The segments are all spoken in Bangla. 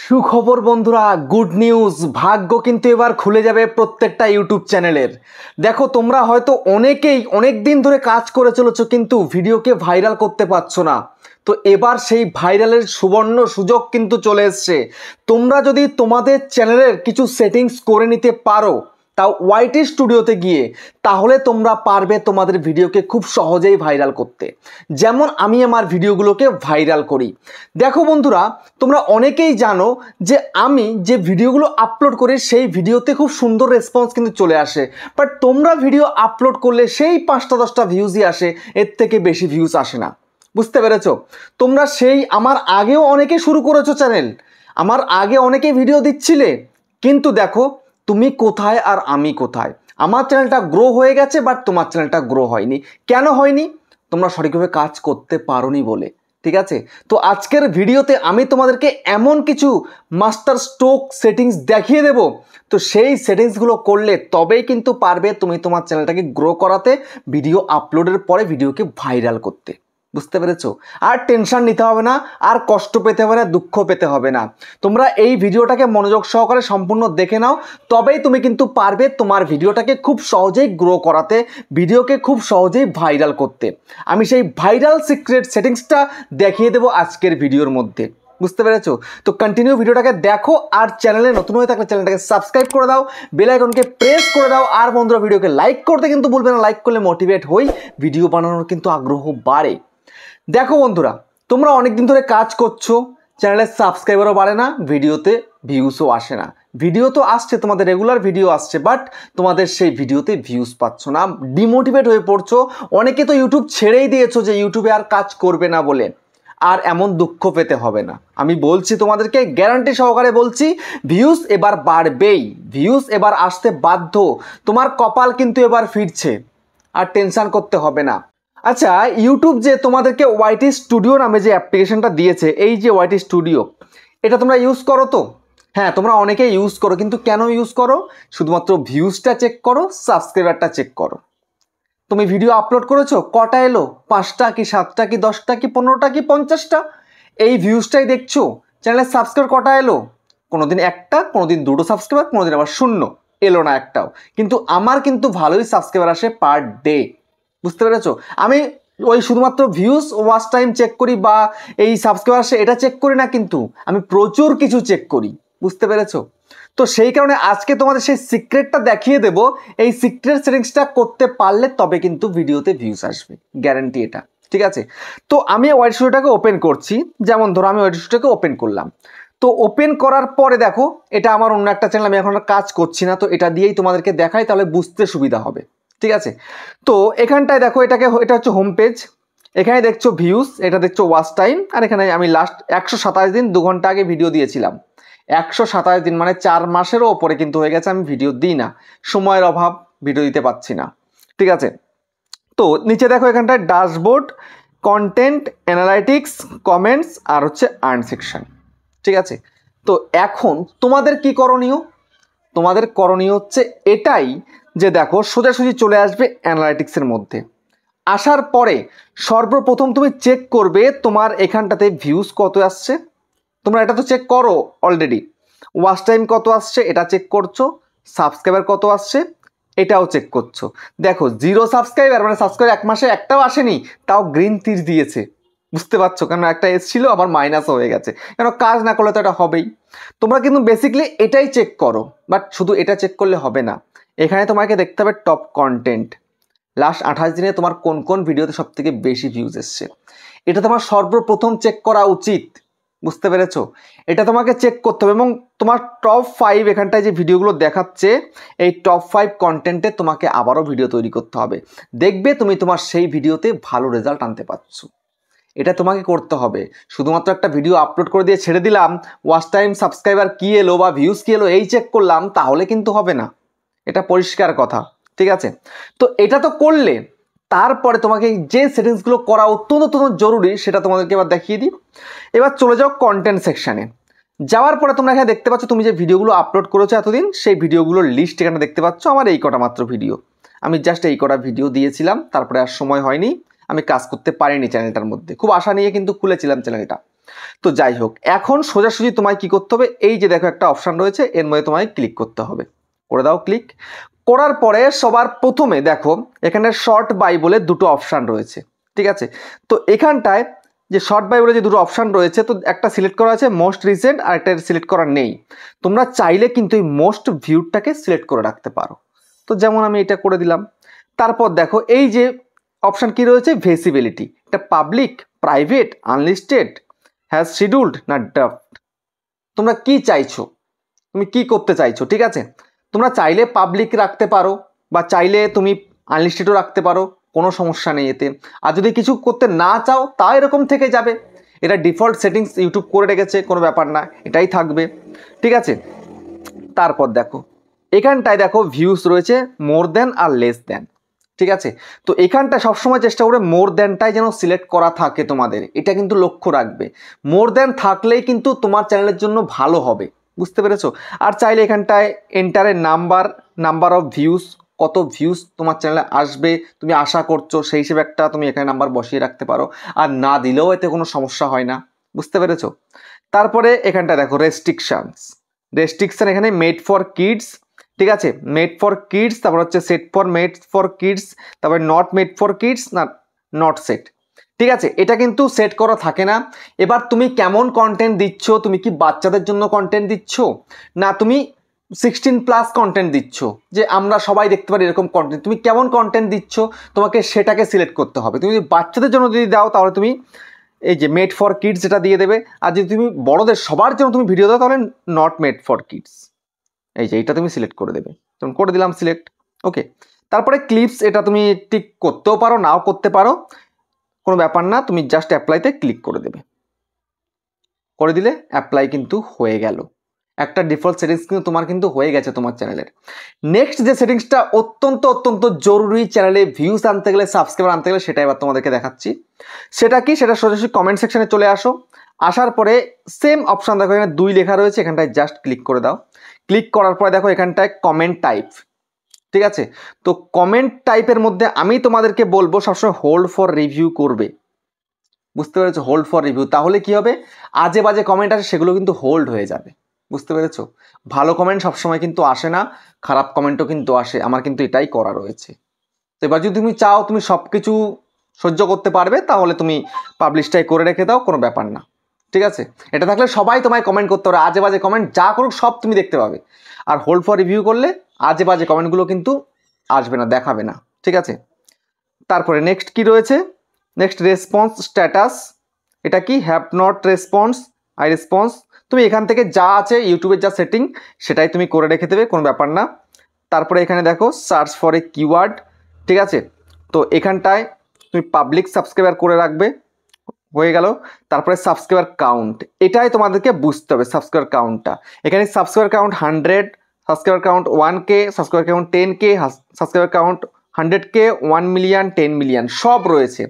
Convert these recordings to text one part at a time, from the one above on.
সুখবর বন্ধুরা, গুড নিউজ। ভাগ্য কিন্তু এবার খুলে যাবে প্রত্যেকটা ইউটিউব চ্যানেলের। দেখো, তোমরা হয়তো অনেকেই অনেক দিন ধরে কাজ করে চলেছো কিন্তু ভিডিওকে ভাইরাল করতে পারছো না। তো এবার সেই ভাইরালের সুবর্ণ সুযোগ কিন্তু চলে এসছে। তোমরা যদি তোমাদের চ্যানেলের কিছু সেটিংস করে নিতে পারো, তাও ওয়াইটি স্টুডিওতে গিয়ে, তাহলে তোমরা পারবে তোমাদের ভিডিওকে খুব সহজেই ভাইরাল করতে, যেমন আমি আমার ভিডিওগুলোকে ভাইরাল করি। দেখো বন্ধুরা, তোমরা অনেকেই জানো যে আমি যে ভিডিওগুলো আপলোড করি সেই ভিডিওতে খুব সুন্দর রেসপন্স কিন্তু চলে আসে, বাট তোমরা ভিডিও আপলোড করলে সেই 5-10টা ভিউজই আসে, এর থেকে বেশি ভিউজ আসে না। বুঝতে পেরেছো? তোমরা সেই আমার আগেও অনেকে শুরু করেছো চ্যানেল, আমার আগে অনেকে ভিডিও দিচ্ছিলে, কিন্তু দেখো তুমি কোথায় আর আমি কোথায়। আমার চ্যানেলটা গ্রো হয়ে গেছে, বাট তোমার চ্যানেলটা গ্রো হয়নি। কেন হয়নি? তোমরা সঠিকভাবে কাজ করতে পারোনি বলে। ঠিক আছে, তো আজকের ভিডিওতে আমি তোমাদেরকে এমন কিছু মাস্টার স্ট্রোক সেটিংস দেখিয়ে দেব, তো সেই সেটিংসগুলো করলে তবেই কিন্তু পারবে তুমি তোমার চ্যানেলটাকে গ্রো করাতে, ভিডিও আপলোডের পরে ভিডিওকে ভাইরাল করতে। বুঝতে পেরেছো? আর টেনশন নিতে হবে না, আর কষ্ট পেতে হবে না, দুঃখ পেতে হবে না। তোমরা এই ভিডিওটাকে মনোযোগ সহকারে সম্পূর্ণ দেখে নাও, তবেই তুমি কিন্তু পারবে তোমার ভিডিওটাকে খুব সহজেই গ্রো করাতে, ভিডিওকে খুব সহজেই ভাইরাল করতে। আমি সেই ভাইরাল সিক্রেট সেটিংসটা দেখিয়ে দেবো আজকের ভিডিওর মধ্যে। বুঝতে পেরেছো? তো কন্টিনিউ ভিডিওটাকে দেখো, আর চ্যানেলে নতুন হয়ে থাকলে চ্যানেলটাকে সাবস্ক্রাইব করে দাও, বেল আইকনকে প্রেস করে দাও, আর বন্ধুরা ভিডিওকে লাইক করতে কিন্তু ভুলবে না। লাইক করলে মোটিভেট হই, ভিডিও বানানোর কিন্তু আগ্রহ বাড়ে। দেখো বন্ধুরা, তোমরা অনেকদিন ধরে কাজ করছো, চ্যানেলের সাবস্ক্রাইবারও বাড়ে না, ভিডিওতে ভিউজও আসে না। ভিডিও তো আসছে, তোমাদের রেগুলার ভিডিও আসছে, বাট তোমাদের সেই ভিডিওতে ভিউজ পাচ্ছ না, ডিমোটিভেট হয়ে পড়ছো। অনেকে তো ইউটিউব ছেড়েই দিয়েছো যে ইউটিউবে আর কাজ করবে না বলে। আর এমন দুঃখ পেতে হবে না, আমি বলছি তোমাদেরকে, গ্যারান্টি সহকারে বলছি, ভিউজ এবার বাড়বেই, ভিউজ এবার আসতে বাধ্য। তোমার কপাল কিন্তু এবার ফিরছে, আর টেনশন করতে হবে না। আচ্ছা, ইউটিউব যে তোমাদেরকে ওয়াইটি স্টুডিও নামে যে অ্যাপ্লিকেশনটা দিয়েছে, এই যে ওয়াইটি স্টুডিও, এটা তোমরা ইউজ করো তো? হ্যাঁ, তোমরা অনেকেই ইউজ করো, কিন্তু কেন ইউজ করো? শুধুমাত্র ভিউজটা চেক করো, সাবস্ক্রাইবারটা চেক করো। তুমি ভিডিও আপলোড করেছো, কটা এলো? 5টা কি 7টা কি 10টা কি 15টা কি 50টা? এই ভিউজটাই দেখছো। চ্যানেলের সাবস্ক্রাইবার কটা এলো? কোনোদিন একটা, কোনোদিন 2টো সাবস্ক্রাইবার, কোনোদিন আবার 0, এলো না একটাও। কিন্তু আমার কিন্তু ভালোই সাবস্ক্রাইবার আসে পার ডে। বুঝতে পেরেছো? আমি ওই শুধুমাত্র ভিউজ, ওয়াচ টাইম চেক করি বা এই সাবস্ক্রাইবার আসে এটা চেক করি না, কিন্তু আমি প্রচুর কিছু চেক করি। বুঝতে পেরেছো? তো সেই কারণে আজকে তোমাদের সেই সিক্রেটটা দেখিয়ে দেব। এই সিক্রেট সেটিংসটা করতে পারলে তবে কিন্তু ভিডিওতে ভিউজ আসবে, গ্যারান্টি এটা। ঠিক আছে, তো আমি ওয়াইটি স্টুডিওটাকে ওপেন করছি। যেমন ধরো আমি ওয়াইটি স্টুডিওটাকে ওপেন করলাম, তো ওপেন করার পরে দেখো এটা আমার অন্য একটা চ্যানেল, আমি এখন আর কাজ করছি না, তো এটা দিয়েই তোমাদেরকে দেখাই, তাহলে বুঝতে সুবিধা হবে। ঠিক আছে, তো এখানটায় দেখো, এটা হচ্ছে হোম পেজ। এখানে দেখছো ভিউজ, এটা দেখছো ওয়াচ টাইম, আর এখানে আমি লাস্ট 127 দিন 2 ঘন্টা আগে ভিডিও দিয়েছিলাম। 127 দিন মানে 4 মাসেরও ওপরে কিন্তু হয়ে গেছে আমি ভিডিও দিই না, সময়ের অভাব, ভিডিও দিতে পারছি না। ঠিক আছে, তো নিচে দেখো এখানটায় ড্যাশবোর্ড, কন্টেন্ট, অ্যানালাইটিক্স, কমেন্টস, আর হচ্ছে আর্ন সেকশন। ঠিক আছে, তো এখন তোমাদের কি করণীয়? তোমাদের করণীয় হচ্ছে এটাই যে দেখো, সোজাসুজি চলে আসবে অ্যানালাইটিক্সের মধ্যে। আসার পরে সর্বপ্রথম তুমি চেক করবে তোমার এখানটাতে ভিউজ কত আসছে। তোমরা এটা তো চেক করো অলরেডি। ওয়াচ টাইম কত আসছে এটা চেক করছো, সাবস্ক্রাইবার কত আসছে এটাও চেক করছো। দেখো 0 সাবস্ক্রাইবার মানে সাবস্ক্রাইবার 1 মাসে একটাও আসেনি, তাও গ্রিন তীর দিয়েছে। বুঝতে পারছো? কেন একটা এসেছিল আবার মাইনাসও হয়ে গেছে, কেন কাজ না করলে তো এটা হবেই। তোমরা কিন্তু বেসিক্যালি এটাই চেক করো, বাট শুধু এটা চেক করলে হবে না। এখানে তোমাকে দেখতে হবে টপ কন্টেন্ট, লাস্ট 28 দিনে তোমার কোন কোন ভিডিওতে সব থেকে বেশি ভিউজ এসছে, এটা তোমার সর্বপ্রথম চেক করা উচিত। বুঝতে পেরেছো? এটা তোমাকে চেক করতে হবে, এবং তোমার টপ 5 এখানটায় যে ভিডিওগুলো দেখাচ্ছে, এই টপ 5 কন্টেন্টে তোমাকে আবারও ভিডিও তৈরি করতে হবে। দেখবে তুমি তোমার সেই ভিডিওতে ভালো রেজাল্ট আনতে পারছো। এটা তোমাকে করতে হবে। শুধুমাত্র একটা ভিডিও আপলোড করে দিয়ে ছেড়ে দিলাম, ওয়াচ টাইম, সাবস্ক্রাইবার কি এলো বা ভিউজ কি এলো এই চেক করলাম, তাহলে কিন্তু হবে না। এটা পরিষ্কার কথা। ঠিক আছে, তো এটা তো করলে, তারপরে তোমাকে যে সেটিংসগুলো করা অত্যন্ত জরুরি সেটা তোমাদেরকে এবার দেখিয়ে দিই। এবার চলে যাও কন্টেন্ট সেকশানে। যাওয়ার পরে তোমরা এখানে দেখতে পাচ্ছ তুমি যে ভিডিওগুলো আপলোড করেছো এতদিন, সেই ভিডিওগুলোর লিস্ট এখানে দেখতে পাচ্ছ। আমার এই কটা মাত্র ভিডিও, আমি জাস্ট এই কটা ভিডিও দিয়েছিলাম, তারপরে আর সময় হয়নি, আমি কাজ করতে পারিনি চ্যানেলটার মধ্যে। খুব আশা নিয়ে কিন্তু খুলেছিলাম চ্যানেলটা, তো যাই হোক, এখন সোজাসুজি তোমায় কি করতে হবে, এই যে দেখো একটা অপশান রয়েছে, এর মধ্যে তোমায় ক্লিক করতে হবে। করে দাও ক্লিক। করার পরে সবার প্রথমে দেখো এখানে শর্ট বাই বলে দুটো অপশান রয়েছে, ঠিক আছে। তো এখানটায় যে শর্ট বাই বলে যে দুটো অপশান রয়েছে, তো একটা সিলেক্ট করা আছে মোস্ট রিসেন্ট, আর একটা সিলেক্ট করা নেই। তোমরা চাইলে কিন্তু এই মোস্ট ভিউডটাকে সিলেক্ট করে রাখতে পারো। তো যেমন আমি এটা করে দিলাম। তারপর দেখো এই যে অপশান কি রয়েছে, ভিজিবিলিটি, এটা public, private, unlisted, has scheduled না ড্রাফট। তোমরা কি চাইছো, তুমি কি করতে চাইছো, ঠিক আছে। তোমরা চাইলে পাবলিক রাখতে পারো বা চাইলে তুমি আনলিস্টেডও রাখতে পারো, কোনো সমস্যা নেই এতে। আর যদি কিছু করতে না চাও তা এরকম থেকে যাবে, এটা ডিফল্ট সেটিংস ইউটিউব করে রেখেছে, কোনো ব্যাপার না, এটাই থাকবে, ঠিক আছে। তারপর দেখো এখানটায় দেখো ভিউজ রয়েছে মোর দেন আর লেস দেন, ঠিক আছে। তো এখানটা সবসময় চেষ্টা করে মোর দেনটাই যেন সিলেক্ট করা থাকে তোমাদের, এটা কিন্তু লক্ষ্য রাখবে। মোর দেন থাকলেই কিন্তু তোমার চ্যানেলের জন্য ভালো হবে, বুঝতে পেরেছো। আর চাইলে এখানটায় এন্টারের নাম্বার অফ ভিউজ, কত ভিউজ তোমার চ্যানেলে আসবে তুমি আশা করছো, সেই হিসেবে একটা তুমি এখানে নাম্বার বসিয়ে রাখতে পারো। আর না দিলেও এতে কোনো সমস্যা হয় না, বুঝতে পেরেছো। তারপরে এখানটা দেখো রেস্ট্রিকশন, এখানে মেড ফর কিডস, ঠিক আছে, মেড ফর কিডস, তারপর হচ্ছে set for made for kids, তারপরে নট মেড ফর কিডস না নট সেট, ঠিক আছে। এটা কিন্তু সেট করা থাকে না। এবার তুমি কেমন কন্টেন্ট দিচ্ছ, তুমি কি বাচ্চাদের জন্য কন্টেন্ট দিচ্ছ না তুমি 16+ কন্টেন্ট দিচ্ছ, যে আমরা সবাই দেখতে পারি এরকম কন্টেন্ট, তুমি কেমন কন্টেন্ট দিচ্ছ তোমাকে সেটাকে সিলেক্ট করতে হবে। তুমি যদি বাচ্চাদের জন্য যদি দাও তাহলে তুমি এই যে মেড ফর কিডস এটা দিয়ে দেবে। আর যদি তুমি বড়দের সবার জন্য তুমি ভিডিও দাও তাহলে নট মেড ফর কিডস, এই যে এইটা তুমি সিলেক্ট করে দেবে। তখন করে দিলাম সিলেক্ট, ওকে। তারপরে ক্লিপস, এটা তুমি টিক করতেও পারো নাও করতে পারো, কোনো ব্যাপার না, তুমি জাস্ট অ্যাপ্লাইতে ক্লিক করে দেবে। করে দিলে অ্যাপ্লাই কিন্তু হয়ে গেল, একটা ডিফল্ট সেটিংস কিন্তু তোমার কিন্তু হয়ে গেছে তোমার চ্যানেলের। নেক্সট যে সেটিংসটা অত্যন্ত জরুরি চ্যানেলে ভিউজ আনতে গেলে, সাবস্ক্রাইবার আনতে গেলে, সেটা এবার তোমাদেরকে দেখাচ্ছি। সেটা কি, সেটা সোজাসুজি কমেন্ট সেকশনে চলে আসো। আসার পরে সেম অপশান দেখো এখানে 2 লেখা রয়েছে, এখানটায় জাস্ট ক্লিক করে দাও। ক্লিক করার পরে দেখো এখানটায় কমেন্ট টাইপ, ঠিক আছে। তো কমেন্ট টাইপের মধ্যে আমি তোমাদেরকে বলবো সবসময় হোল্ড ফর রিভিউ করবে, বুঝতে পেরেছো, হোল্ড ফর রিভিউ। তাহলে কি হবে, আজে বাজে কমেন্ট আসে সেগুলো কিন্তু হোল্ড হয়ে যাবে, বুঝতে পেরেছো। ভালো কমেন্ট সবসময় কিন্তু আসে না, খারাপ কমেন্টও কিন্তু আসে, আমার কিন্তু এটাই করা রয়েছে। তো এবার যদি তুমি চাও তুমি সব কিছু সহ্য করতে পারবে তাহলে তুমি পাবলিশটাই করে রেখে দাও, কোনো ব্যাপার না, ঠিক আছে। এটা থাকলে সবাই তোমায় কমেন্ট করতে পারে, আজে বাজে কমেন্ট যা করুক সব তুমি দেখতে পাবে। আর হোল্ড ফর রিভিউ করলে আজে বাজে কমেন্টগুলো কিন্তু আসবে না, দেখাবে না, ঠিক আছে। তারপরে নেক্সট কি রয়েছে, নেক্সট রেসপন্স স্ট্যাটাস, এটা কি have not response I response, তুমি এখান থেকে যা আছে ইউটিউবের যা সেটিং সেটাই তুমি করে রেখে দেবে, কোনো ব্যাপার না। তারপরে এখানে দেখো সার্চ ফর এ কিওয়ার্ড, ঠিক আছে। তো এখানটায় তুমি পাবলিক সাবস্ক্রাইবার করে রাখবে, হয়ে গেল। তারপরে সাবস্ক্রাইবার কাউন্ট, এটাই তোমাদেরকে বুঝতে হবে সাবস্ক্রাইবার কাউন্টটা। এখানে subscriber count 100, subscriber count 1K, subscriber count 10K, subscriber count 100K, 1 million, 10 million সব রয়েছে।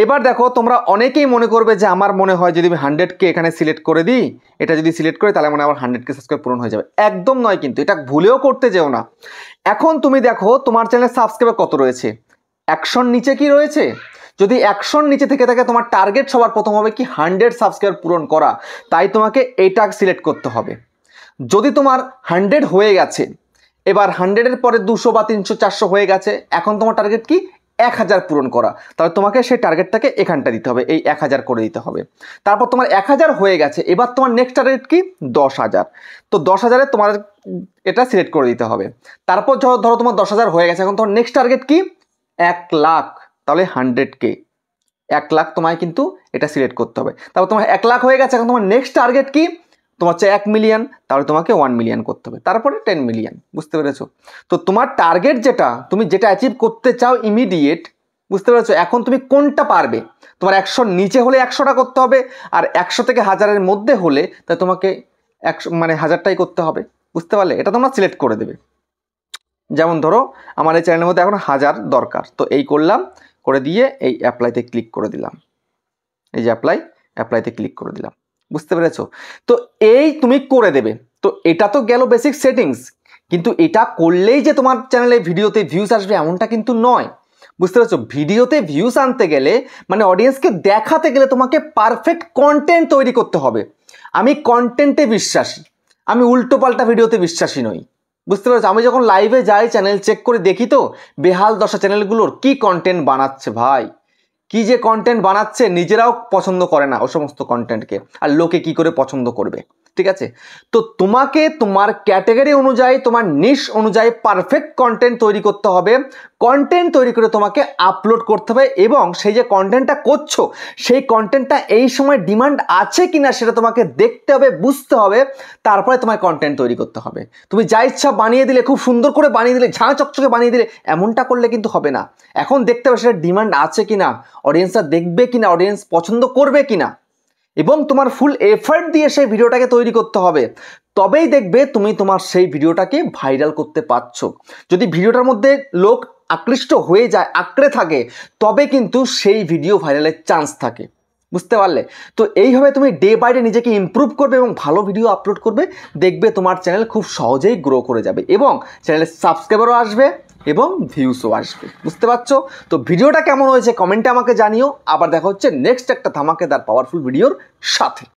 এবার দেখো তোমরা অনেকেই মনে করবে যে আমার মনে হয় যদি আমি 100K এখানে সিলেক্ট করে দিই, এটা যদি সিলেক্ট করি তাহলে মানে আমার 100K সাবস্ক্রাইব পূরণ হয়ে যাবে। একদম নয়, কিন্তু এটা ভুলেও করতে যেও না। এখন তুমি দেখো তোমার চ্যানেলের সাবস্ক্রাইবার কত রয়েছে, 100 নিচে কি রয়েছে। যদি 100 নিচে থেকে থাকে তোমার টার্গেট সবার প্রথম হবে কি 100 সাবস্ক্রাইবার পূরণ করা, তাই তোমাকে এইটা সিলেক্ট করতে হবে। যদি তোমার 100 হয়ে গেছে, এবার 100-এর পরে 200 বা 300 400 হয়ে গেছে, এখন তোমার টার্গেট কি 1000 পূরণ করা, তাহলে তোমাকে সেই টার্গেটটাকে এখানটা দিতে হবে, এই 1000 করে দিতে হবে। তারপর তোমার 1000 হয়ে গেছে, এবার তোমার নেক্সট টার্গেট কি 10,000, তো 10,000-এ তোমার এটা সিলেক্ট করে দিতে হবে। তারপর ধরো তোমার 10,000 হয়ে গেছে, এখন তোমার নেক্সট টার্গেট কি 1 লাখ, তাহলে 100K, 1 লাখ তোমায় কিন্তু এটা সিলেক্ট করতে হবে। তারপর তোমার 1 লাখ হয়ে গেছে, এখন তোমার নেক্সট টার্গেট কি, তোমার হচ্ছে 1 মিলিয়ন, তাহলে তোমাকে 1 মিলিয়ন করতে হবে, তারপরে 10 মিলিয়ন, বুঝতে পেরেছো। তো তোমার টার্গেট যেটা তুমি যেটা অ্যাচিভ করতে চাও ইমিডিয়েট, বুঝতে পেরেছো। এখন তুমি কোনটা পারবে, তোমার 100 নিচে হলে 100টা করতে হবে, আর 100 থেকে 1000-এর মধ্যে হলে তা তোমাকে 100 মানে 1000টাই করতে হবে, বুঝতে পারলে। এটা তোমরা সিলেক্ট করে দেবে। যেমন ধরো আমার এই চ্যানেলের মধ্যে এখন 1000 দরকার, তো এই করলাম, করে দিয়ে এই অ্যাপ্লাইতে ক্লিক করে দিলাম, এই যে অ্যাপ্লাইতে ক্লিক করে দিলাম, বুঝতে পেরেছো। তো এই তুমি করে দেবে। তো এটা তো গেল বেসিক সেটিংস, কিন্তু এটা করলেই যে তোমার চ্যানেলে ভিডিওতে ভিউজ আসবে এমনটা কিন্তু নয়। বুঝতে পারছো? ভিডিওতে ভিউজ আনতে গেলে মানে অডিয়েন্সকে দেখাতে গেলে তোমাকে পারফেক্ট কন্টেন্ট তৈরি করতে হবে। আমি কন্টেন্টে বিশ্বাসী, আমি উল্টোপাল্টা ভিডিওতে বিশ্বাসী নই। বুঝতে পারছো? আমি যখন লাইভে যাই চ্যানেল চেক করে দেখি তো বেহাল দশা চ্যানেলগুলোর কি কন্টেন্ট বানাচ্ছে ভাই, কি যে কন্টেন্ট বানাচ্ছে, নিজেরাও পছন্দ করে না ও সমস্ত কন্টেন্টকে, আর লোকে কি করে পছন্দ করবে? ঠিক আছে, তো তোমাকে তোমার ক্যাটাগরি অনুযায়ী, তোমার নিশ অনুযায়ী পারফেক্ট কন্টেন্ট তৈরি করতে হবে। কন্টেন্ট তৈরি করে তোমাকে আপলোড করতে হবে, এবং সেই যে কন্টেন্টটা করছো সেই কন্টেন্টটা এই সময় ডিমান্ড আছে কিনা সেটা তোমাকে দেখতে হবে, বুঝতে হবে, তারপরে তোমার কন্টেন্ট তৈরি করতে হবে। তুমি যা ইচ্ছা বানিয়ে দিলে, খুব সুন্দর করে বানিয়ে দিলে, ঝাঁ চকচকে বানিয়ে দিলে, এমনটা করলে কিন্তু হবে না। এখন দেখতে হবে সেটা ডিমান্ড আছে কিনা, অডিয়েন্সরা দেখবে কিনা, অডিয়েন্স পছন্দ করবে কিনা, এবং তোমার ফুল এফার্ট দিয়ে সেই ভিডিওটাকে তৈরি করতে হবে। তবেই দেখবে তুমি তোমার সেই ভিডিওটাকে ভাইরাল করতে পারছো। যদি ভিডিওটার মধ্যে লোক আকৃষ্ট হয়ে যায়, আঁকড়ে থাকে, তবে কিন্তু সেই ভিডিও ভাইরালের চান্স থাকে। বুঝতে পারলে? তো এইভাবে তুমি ডে বাই ডে নিজেকে ইমপ্রুভ করবে এবং ভালো ভিডিও আপলোড করবে, দেখবে তোমার চ্যানেল খুব সহজেই গ্রো করে যাবে এবং চ্যানেলের সাবস্ক্রাইবারও আসবে এবং ভিউসও আসবে। বুঝতে পারছো? তো ভিডিওটা কেমন হয়েছে কমেন্টে আমাকে জানিও। আবার দেখা হচ্ছে নেক্সট একটা ধামাকেদার পাওয়ারফুল ভিডিওর সাথে।